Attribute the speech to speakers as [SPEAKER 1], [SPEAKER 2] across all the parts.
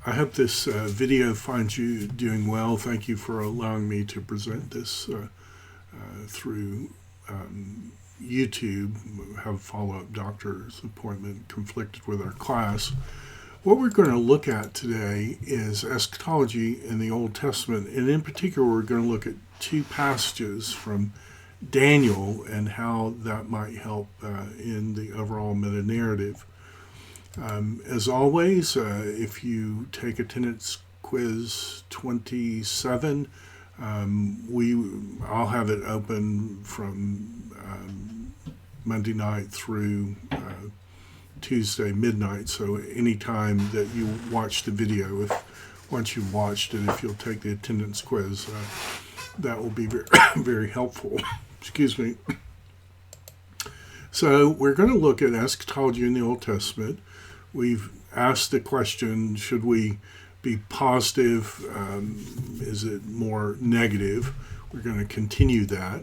[SPEAKER 1] I hope this video finds you doing well. Thank you for allowing me to present this through YouTube. Have a follow-up doctor's appointment conflicted with our class. What we're going to look at today is eschatology in the Old Testament, and in particular we're going to look at two passages from Daniel and how that might help in the overall meta-narrative. As always, if you take attendance quiz 27, I'll have it open from Monday night through Tuesday midnight. So anytime that you watch the video, once you've watched it, if you'll take the attendance quiz, that will be very, very helpful. Excuse me. So we're going to look at eschatology in the Old Testament. We've asked the question, should we be positive? Is it more negative? We're going to continue that.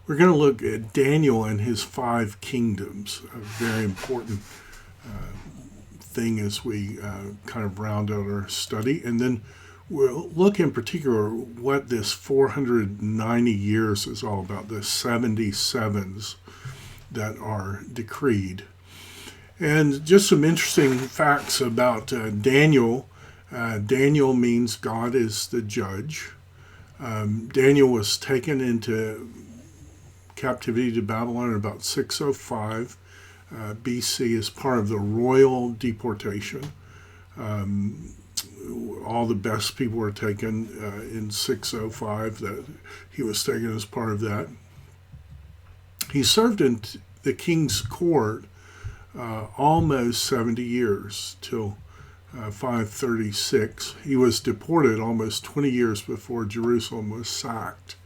[SPEAKER 1] We're going to look at Daniel and his 5 kingdoms, a very important thing as we kind of round out our study. And then we'll look in particular what this 490 years is all about, the 77s that are decreed. And just some interesting facts about Daniel. Daniel means God is the judge. Daniel was taken into captivity to Babylon in about 605 BC as part of the royal deportation. All the best people were taken in 605. That he was taken as part of that. He served in the king's court almost 70 years, till 536. He was deported almost 20 years before Jerusalem was sacked.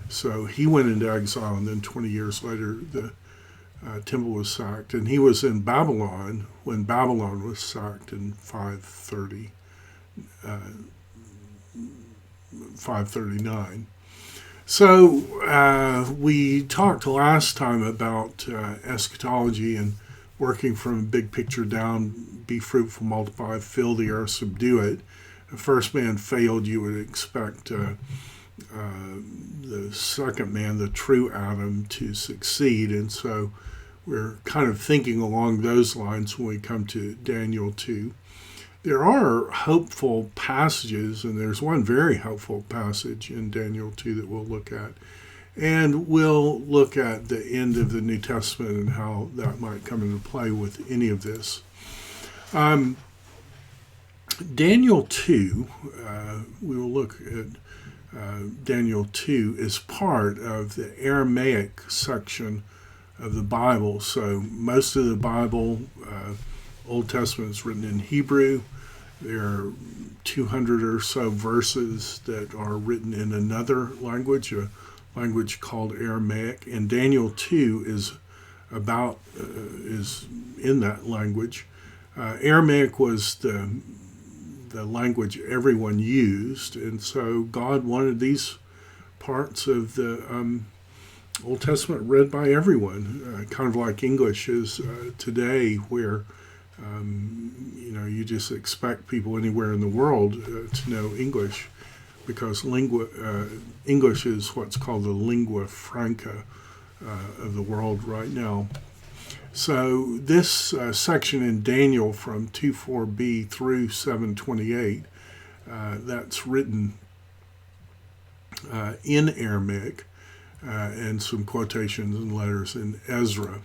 [SPEAKER 1] So he went into exile, and then 20 years later the temple was sacked. And he was in Babylon when Babylon was sacked in 539. So we talked last time about eschatology and working from a big picture down: be fruitful, multiply, fill the earth, subdue it. The first man failed. You would expect the second man, the true Adam, to succeed. And so we're kind of thinking along those lines when we come to Daniel 2. There are hopeful passages, and there's one very hopeful passage in Daniel 2 that we'll look at. And we'll look at the end of the New Testament and how that might come into play with any of this. Daniel 2, we will look at Daniel 2 is part of the Aramaic section of the Bible. So most of the Bible, Old Testament, is written in Hebrew. There are 200 or so verses that are written in another language, a language called Aramaic, and Daniel 2 is in that language. Aramaic was the language everyone used, and so God wanted these parts of the Old Testament read by everyone, kind of like English is today, where you just expect people anywhere in the world to know English, because English is what's called the lingua franca of the world right now. So this section in Daniel from 2:4b through 7:28, that's written in Aramaic, and some quotations and letters in Ezra.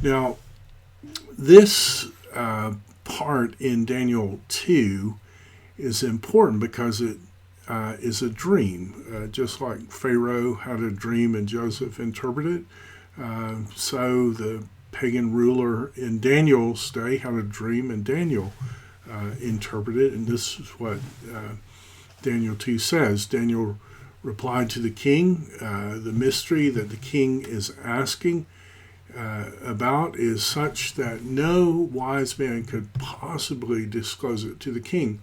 [SPEAKER 1] Now, this part in Daniel 2 is important because it is a dream. Just like Pharaoh had a dream and Joseph interpreted it, so the pagan ruler in Daniel's day had a dream and Daniel interpreted it. And this is what Daniel 2 says. Daniel replied to the king, the mystery that the king is asking about is such that no wise man could possibly disclose it to the king.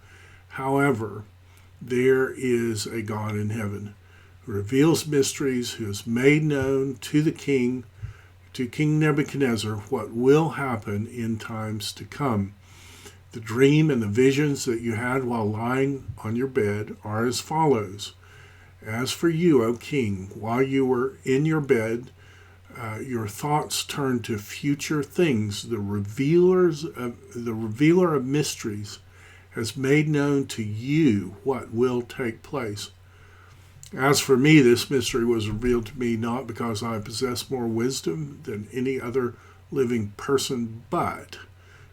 [SPEAKER 1] However, there is a God in heaven who reveals mysteries, who has made known to the king, to King Nebuchadnezzar, what will happen in times to come. The dream and the visions that you had while lying on your bed are as follows. As for you, O king, while you were in your bed, your thoughts turned to future things. The revealer of mysteries has made known to you what will take place. As for me, this mystery was revealed to me not because I possess more wisdom than any other living person, but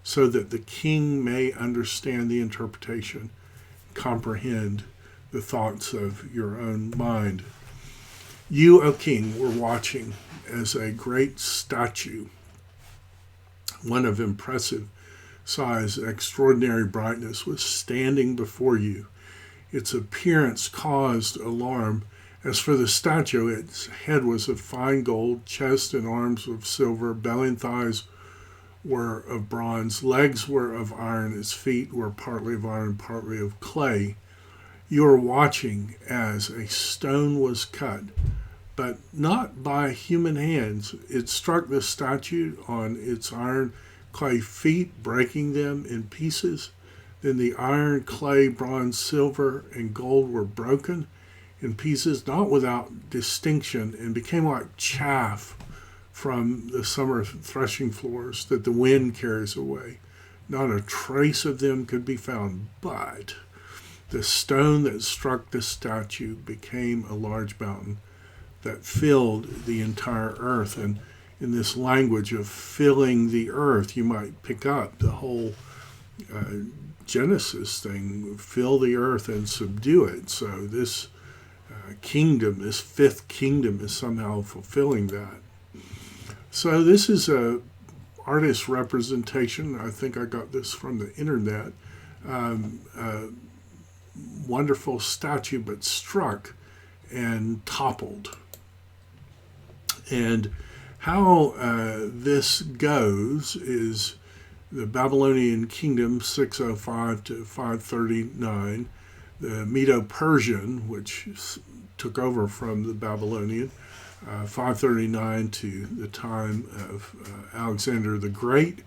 [SPEAKER 1] so that the king may understand the interpretation, comprehend the thoughts of your own mind. You, O king, were watching as a great statue, one of impressive size, extraordinary brightness, was standing before you. Its appearance caused alarm. As for the statue, its head was of fine gold, chest and arms of silver, belly and thighs were of bronze, legs were of iron, its feet were partly of iron, partly of clay. You were watching as a stone was cut, but not by human hands. It struck the statue on its iron clay feet, breaking them in pieces. Then the iron, clay, bronze, silver, and gold were broken in pieces, not without distinction, and became like chaff from the summer threshing floors that the wind carries away. Not a trace of them could be found, but the stone that struck the statue became a large mountain that filled the entire earth. And in this language of filling the earth, you might pick up the whole Genesis thing, fill the earth and subdue it. So this kingdom, this fifth kingdom, is somehow fulfilling that. So this is a artist representation. I think I got this from the internet. Wonderful statue, but struck and toppled. And how this goes is the Babylonian kingdom, 605 to 539, the Medo-Persian, which took over from the Babylonian, 539 to the time of Alexander the Great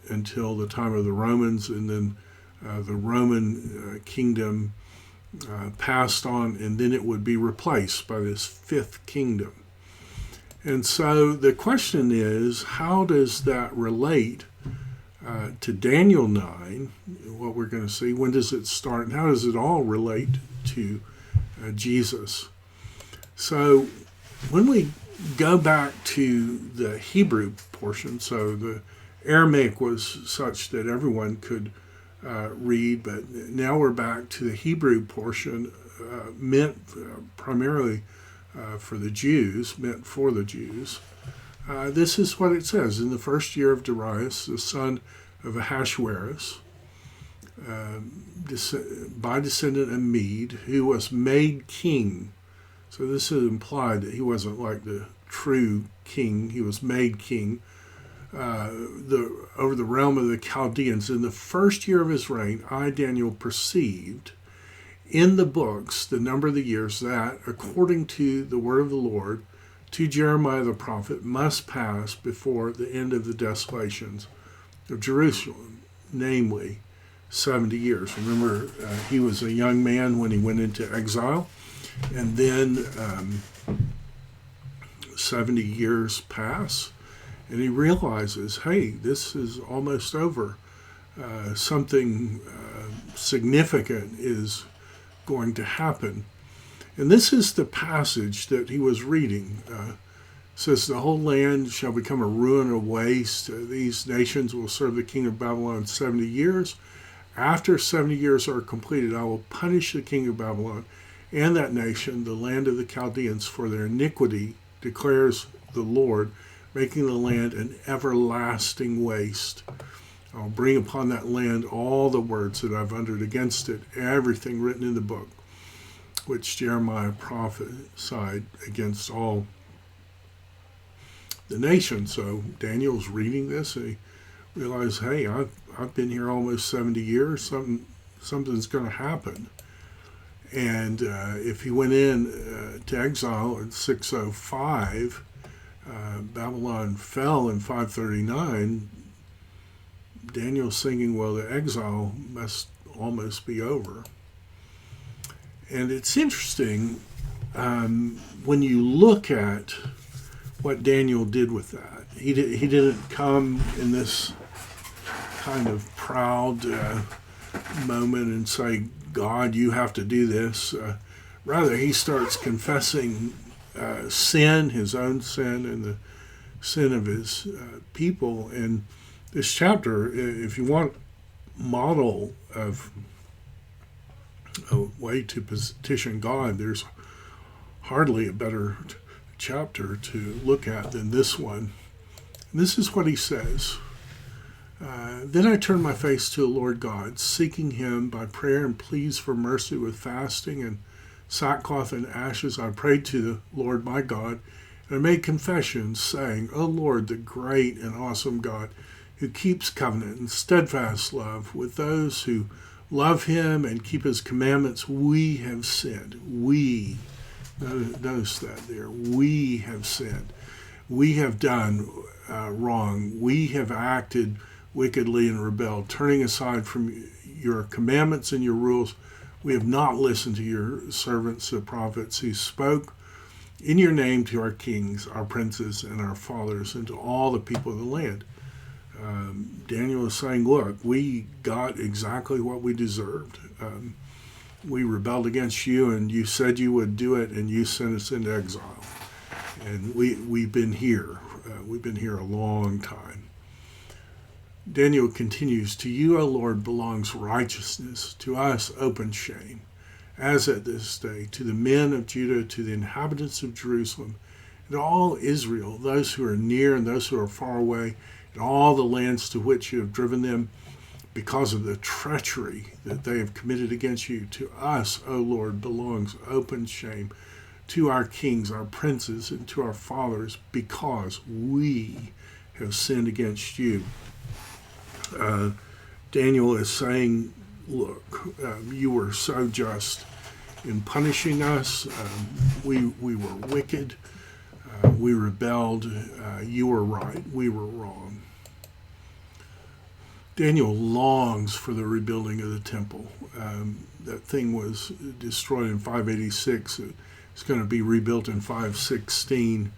[SPEAKER 1] until the time of the Romans, and then the Roman kingdom passed on, and then it would be replaced by this fifth kingdom. And so the question is, how does that relate to Daniel 9, what we're going to see? When does it start, and how does it all relate to Jesus? So when we go back to the Hebrew portion, so the Aramaic was such that everyone could read, but now we're back to the Hebrew portion, meant primarily for the Jews. This is what it says. In the first year of Darius, the son of Ahasuerus, by descendant of Mede, who was made king. So this is implied that he wasn't like the true king. He was made king over the realm of the Chaldeans. In the first year of his reign, I, Daniel, perceived in the books the number of the years that, according to the word of the Lord, to Jeremiah the prophet, must pass before the end of the desolations of Jerusalem, namely 70 years. Remember, he was a young man when he went into exile, and then 70 years pass, and he realizes, hey, this is almost over. Something significant is going to happen. And this is the passage that he was reading. It says, the whole land shall become a ruin, a waste. These nations will serve the king of Babylon 70 years. After 70 years are completed, I will punish the king of Babylon and that nation, the land of the Chaldeans, for their iniquity, declares the Lord, making the land an everlasting waste. I'll bring upon that land all the words that I've uttered against it, everything written in the book, which Jeremiah prophesied against all the nation. So Daniel's reading this, and he realized, hey, I've been here almost 70 years. Something's going to happen. And if he went in to exile in 605, Babylon fell in 539, Daniel's thinking, well, the exile must almost be over. And it's interesting when you look at what Daniel did with that. He didn't come in this kind of proud moment and say, God, you have to do this. Rather, he starts confessing sin, his own sin, and the sin of his people. And this chapter, if you want model of a way to petition God, there's hardly a better chapter to look at than this one. And this is what he says. Then I turned my face to the Lord God, seeking him by prayer and pleas for mercy with fasting and sackcloth and ashes. I prayed to the Lord my God, and I made confession, saying, O Lord, the great and awesome God, who keeps covenant and steadfast love with those who love him and keep his commandments, we have sinned. We, notice that there, we have sinned. We have done wrong. We have acted wickedly and rebelled, turning aside from your commandments and your rules. We have not listened to your servants, the prophets, who spoke in your name to our kings, our princes, and our fathers, and to all the people of the land. Daniel is saying, look, we got exactly what we deserved. We rebelled against you, and you said you would do it, and you sent us into exile. And we've been here. We've been here a long time. Daniel continues, to you, O Lord, belongs righteousness, to us open shame, as at this day, to the men of Judah, to the inhabitants of Jerusalem, and all Israel, those who are near and those who are far away, and all the lands to which you have driven them, because of the treachery that they have committed against you. To us, O Lord, belongs open shame, to our kings, our princes, and to our fathers, because we have sinned against you. Daniel is saying, look, you were so just in punishing us. We were wicked. We rebelled. You were right. We were wrong. Daniel longs for the rebuilding of the temple. That thing was destroyed in 586. It's going to be rebuilt in 516.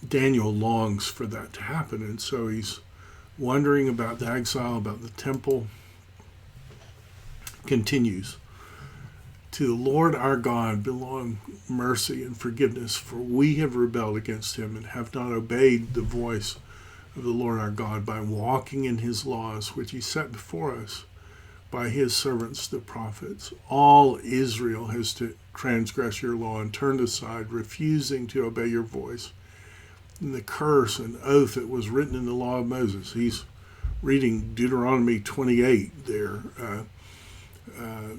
[SPEAKER 1] Daniel longs for that to happen, and so he's wondering about the exile, about the temple. Continues. To the Lord our God belong mercy and forgiveness, for we have rebelled against him and have not obeyed the voice of the Lord our God by walking in his laws, which he set before us by his servants the prophets. All Israel has to transgress your law and turned aside, refusing to obey your voice. And the curse and oath that was written in the law of Moses. He's reading Deuteronomy 28 there.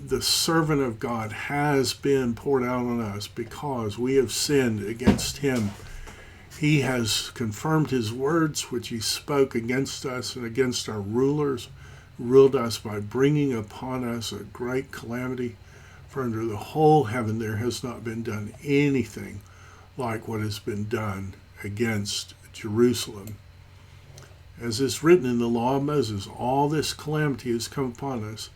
[SPEAKER 1] The servant of God has been poured out on us because we have sinned against him. He has confirmed his words, which he spoke against us and against our rulers, ruled us by bringing upon us a great calamity. For under the whole heaven there has not been done anything like what has been done against Jerusalem. As is written in the law of Moses, all this calamity has come upon us,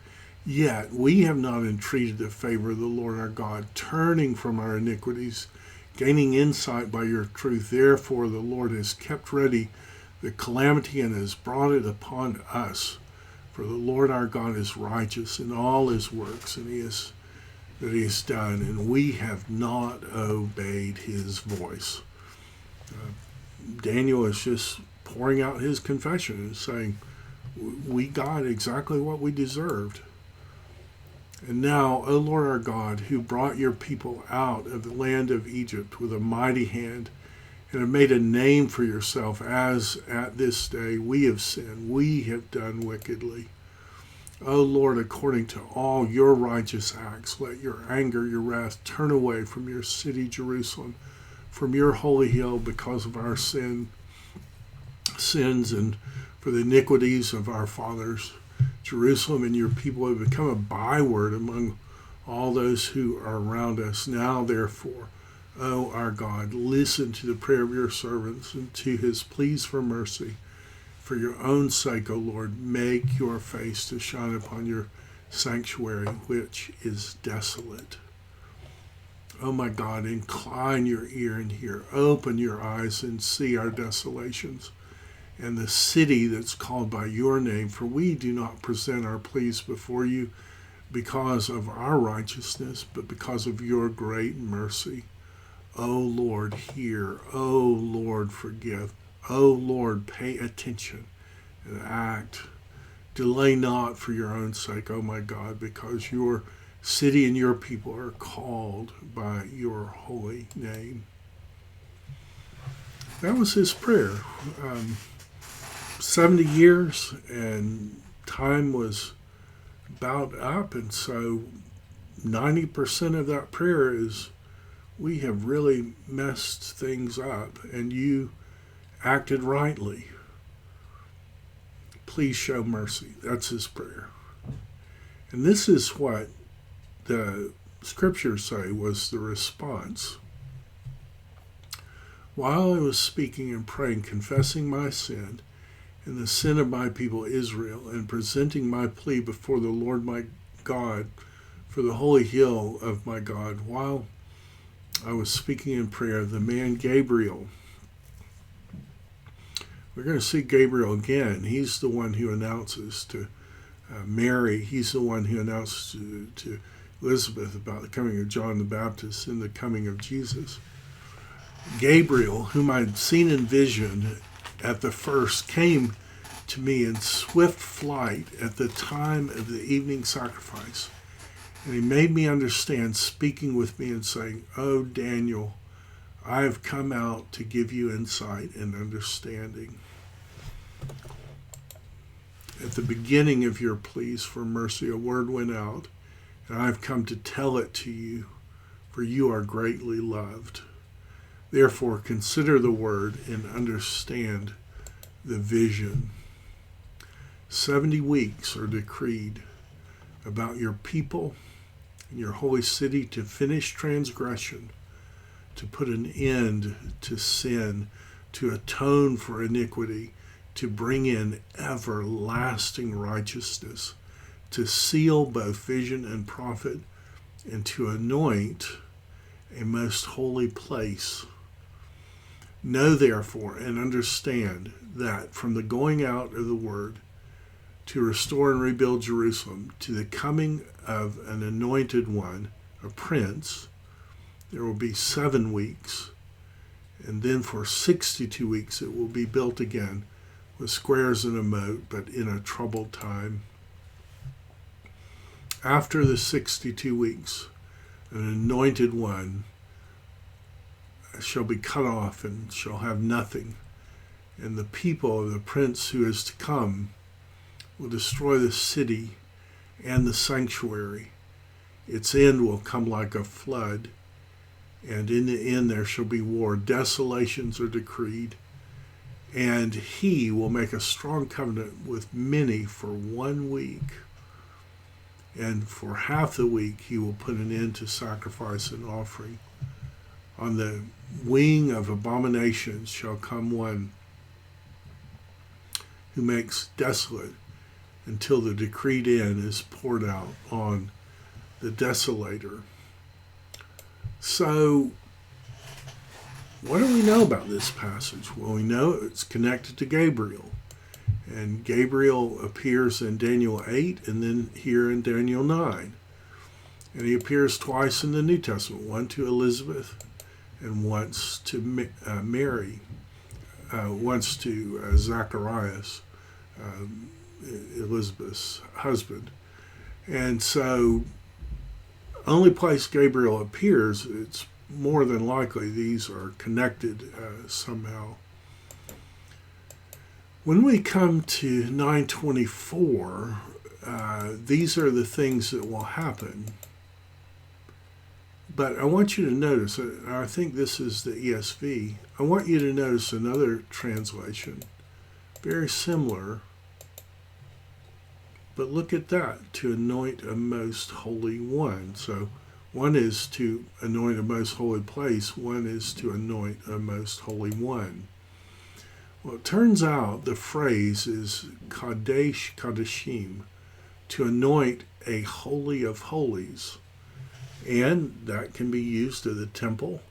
[SPEAKER 1] yet we have not entreated the favor of the Lord our God, turning from our iniquities, gaining insight by your truth. Therefore the Lord has kept ready the calamity and has brought it upon us. For the Lord our God is righteous in all his works and that he has done, and we have not obeyed his voice. Daniel is just pouring out his confession and saying, we got exactly what we deserved. And now, O Lord our God, who brought your people out of the land of Egypt with a mighty hand, and have made a name for yourself, as at this day we have sinned, we have done wickedly. O Lord, according to all your righteous acts, let your anger, your wrath turn away from your city, Jerusalem, from your holy hill, because of our sins and for the iniquities of our fathers. Jerusalem and your people have become a byword among all those who are around us. Now, therefore, O our God, listen to the prayer of your servants and to his pleas for mercy. For your own sake, O Lord, make your face to shine upon your sanctuary, which is desolate. Oh my God, incline your ear and hear. Open your eyes and see our desolations and the city that's called by your name. For we do not present our pleas before you because of our righteousness, but because of your great mercy. O Lord, hear. O Lord, forgive. O Lord, pay attention and act. Delay not for your own sake, O my God, because your city and your people are called by your holy name. That was his prayer. 70 years, and time was about up, and so 90% of that prayer is, we have really messed things up, and you acted rightly. Please show mercy. That's his prayer. And this is what the scriptures say was the response. While I was speaking and praying, confessing my sin and the sin of my people Israel, and presenting my plea before the Lord my God for the holy hill of my God, while I was speaking in prayer, the man Gabriel, we're going to see Gabriel again. He's the one who announces to Mary, he's the one who announced to Elizabeth about the coming of John the Baptist and the coming of Jesus. Gabriel, whom I'd seen in vision at the first, came to me in swift flight at the time of the evening sacrifice. And he made me understand, speaking with me and saying, "Oh, Daniel, I have come out to give you insight and understanding. At the beginning of your pleas for mercy, a word went out, and I have come to tell it to you, for you are greatly loved. Therefore, consider the word and understand the vision. 70 weeks are decreed about your people and your holy city to finish transgression, to put an end to sin, to atone for iniquity, to bring in everlasting righteousness, to seal both vision and prophet, and to anoint a most holy place. Know therefore and understand that from the going out of the word to restore and rebuild Jerusalem to the coming of an anointed one, a prince, there will be 7 weeks, and then for 62 weeks it will be built again with squares and a moat, but in a troubled time. After the 62 weeks, an anointed one shall be cut off and shall have nothing, and the people of the prince who is to come will destroy the city and the sanctuary. Its end will come like a flood, and in the end there shall be war. Desolations are decreed, and he will make a strong covenant with many for 1 week, and for half the week he will put an end to sacrifice and offering. On the wing of abominations shall come one who makes desolate until the decreed end is poured out on the desolator. So, what do we know about this passage? Well, we know it's connected to Gabriel. And Gabriel appears in Daniel 8 and then here in Daniel 9. And he appears twice in the New Testament, one to Elizabeth and once to Mary, once to Zacharias, Elizabeth's husband. And so, only place Gabriel appears, it's more than likely these are connected somehow. When we come to 924, these are the things that will happen. But I want you to notice, I think this is the ESV, I want you to notice another translation, very similar, but look at that, to anoint a most holy one. So one is to anoint a most holy place, one is to anoint a most holy one. Well, it turns out the phrase is Kadesh Kadeshim, to anoint a holy of holies. And that can be used of the temple,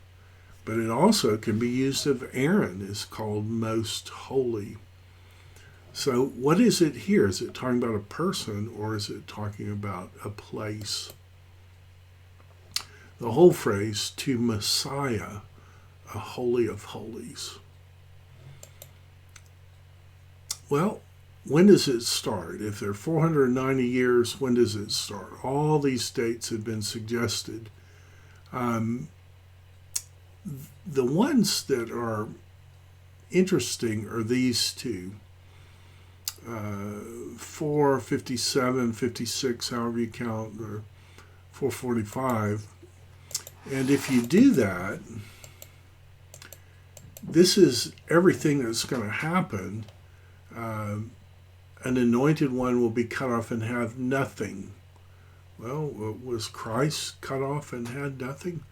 [SPEAKER 1] but it also can be used of Aaron, is called most holy. So what is it here? Is it talking about a person, or is it talking about a place? The whole phrase, to Messiah, a holy of holies. Well, when does it start? If there are 490 years, when does it start? All these dates have been suggested. The ones that are interesting are these two. 457, 56, however you count, or 445. And if you do that, this is everything that's going to happen. An anointed one will be cut off and have nothing. Well, was Christ cut off and had nothing?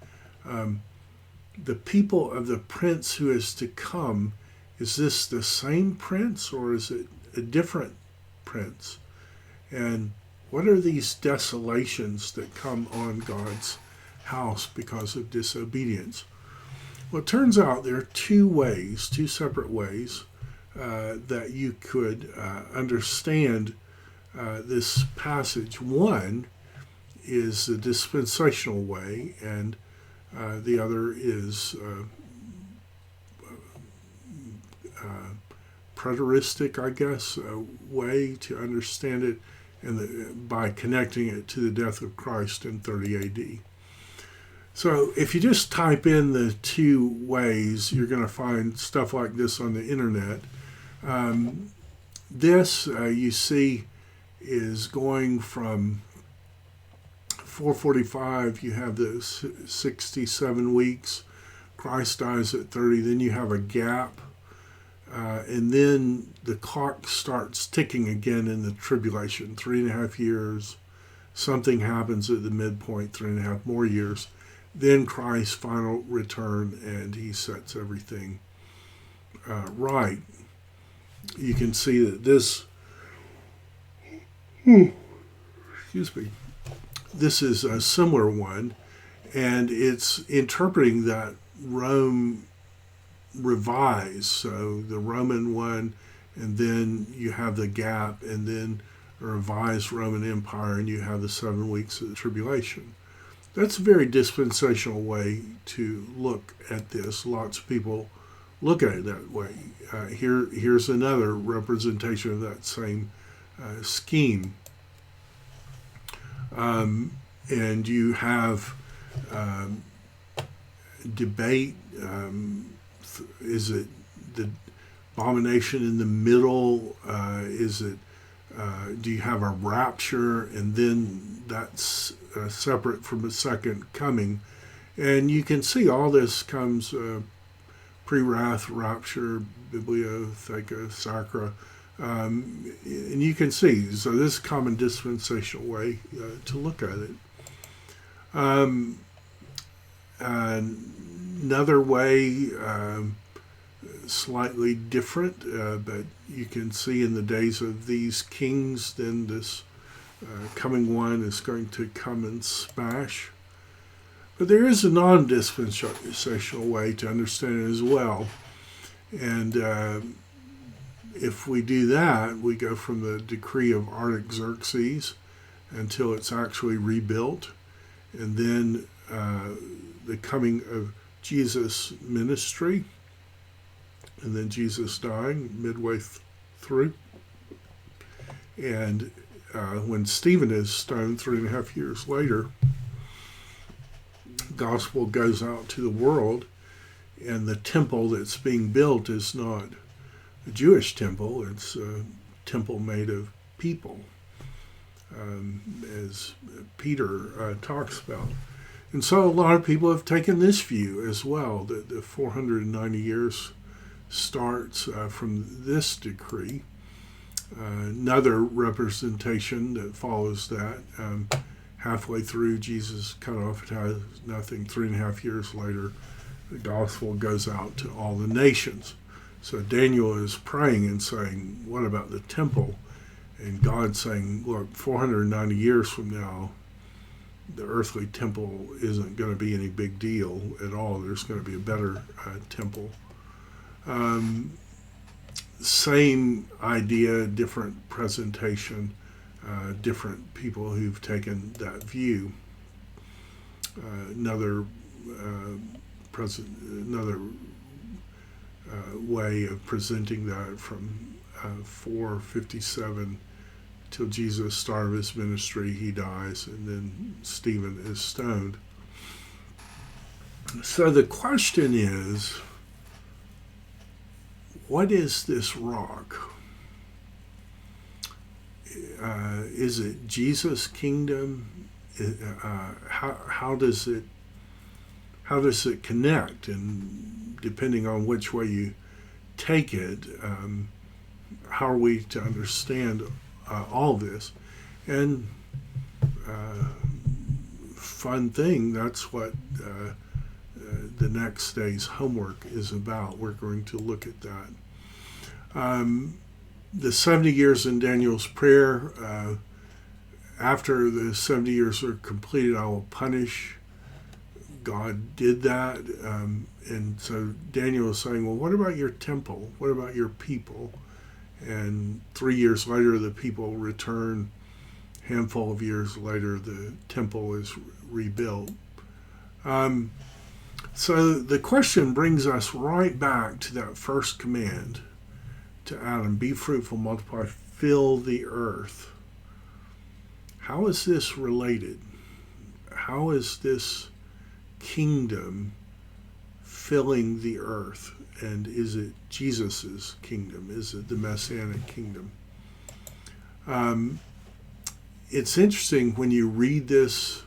[SPEAKER 1] The people of the prince who is to come, is this the same prince, or is it a different prince? And what are these desolations that come on God's house because of disobedience? Well, it turns out there are two separate ways that you could understand this passage. One is the dispensational way, and the other is preteristic, I guess, way to understand it, and by connecting it to the death of Christ in 30 AD. So if you just type in the two ways, you're going to find stuff like this on the internet. This, you see, is going from 445, you have the 67 weeks, Christ dies at 30, then you have a gap, and then the clock starts ticking again in the tribulation, 3.5 years, something happens at the midpoint, 3.5 more years, then Christ's final return, and he sets everything right. You can see that this, this is a similar one, and it's interpreting that Rome revised. So the Roman one, and then you have the gap, and then a revised Roman Empire, and you have the 7 weeks of the tribulation. That's a very dispensational way to look at this. Lots of people look at it that way. Here's another representation of that same scheme. And you have debate. Is it the abomination in the middle? Is it? Do you have a rapture, and then that's separate from the second coming? And you can see all this comes pre-wrath, rapture, bibliotheca, sacra. And you can see, so this is a common dispensational way to look at it. Another way, slightly different, but you can see in the days of these kings, then this coming one is going to come and smash. But there is a non-dispensational way to understand it as well. And if we do that, we go from the decree of Artaxerxes until it's actually rebuilt, and then the coming of Jesus' ministry, and then Jesus dying midway through. And when Stephen is stoned 3.5 years later, the gospel goes out to the world, and the temple that's being built is not a Jewish temple, it's a temple made of people, as Peter talks about. And so a lot of people have taken this view as well, that the 490 years starts from this decree. Another representation that follows that, halfway through, Jesus cut off, it has nothing. 3.5 years later, the gospel goes out to all the nations. So Daniel is praying and saying, what about the temple? And God's saying, look, 490 years from now, the earthly temple isn't going to be any big deal at all. There's going to be a better temple. Same idea, different presentation, different people who've taken that view. Another way of presenting that from 457 till Jesus started his ministry, he dies, and then Stephen is stoned. So the question is, what is this rock? Is it Jesus' kingdom? How does it connect? And depending on which way you take it, how are we to understand all this? And fun thing, that's what the next day's homework is about. We're going to look at that. The 70 years in Daniel's prayer, after the 70 years are completed, I will punish. God did that. And so Daniel is saying, well, what about your temple? What about your people? And 3 years later, the people return. Handful of years later, the temple is rebuilt. So the question brings us right back to that first command to Adam: be fruitful, multiply, fill the earth. How is this related? How is this kingdom filling the earth? And is it Jesus's kingdom? Is it the Messianic kingdom? It's interesting when you read this,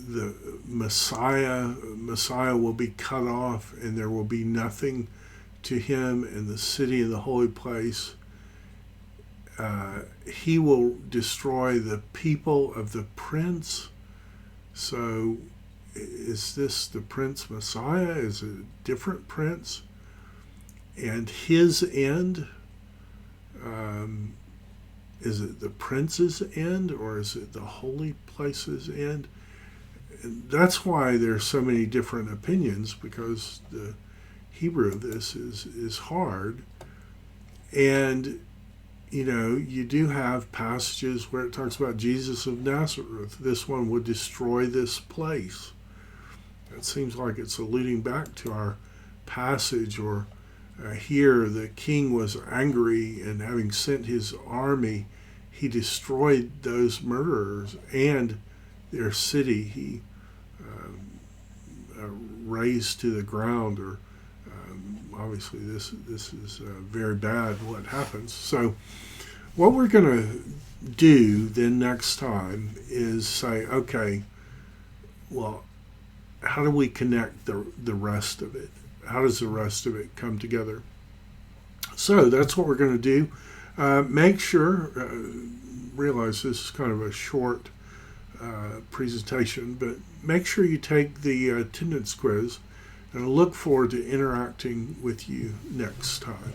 [SPEAKER 1] the Messiah will be cut off, and there will be nothing to him in the city of the holy place. He will destroy the people of the prince. So is this the Prince Messiah? Is it a different prince? And his end, is it the prince's end, or is it the holy place's end? And that's why there's so many different opinions, because the Hebrew of this is hard. And you do have passages where it talks about Jesus of Nazareth. This one would destroy this place. It seems like it's alluding back to our passage, or here the king was angry, and having sent his army, he destroyed those murderers and their city. He razed to the ground, or obviously this is very bad what happens. So what we're going to do then next time is say, okay, well, how do we connect the rest of it? How does the rest of it come together? So that's what we're going to do. Make sure, realize this is kind of a short presentation, but make sure you take the attendance quiz, and I look forward to interacting with you next time.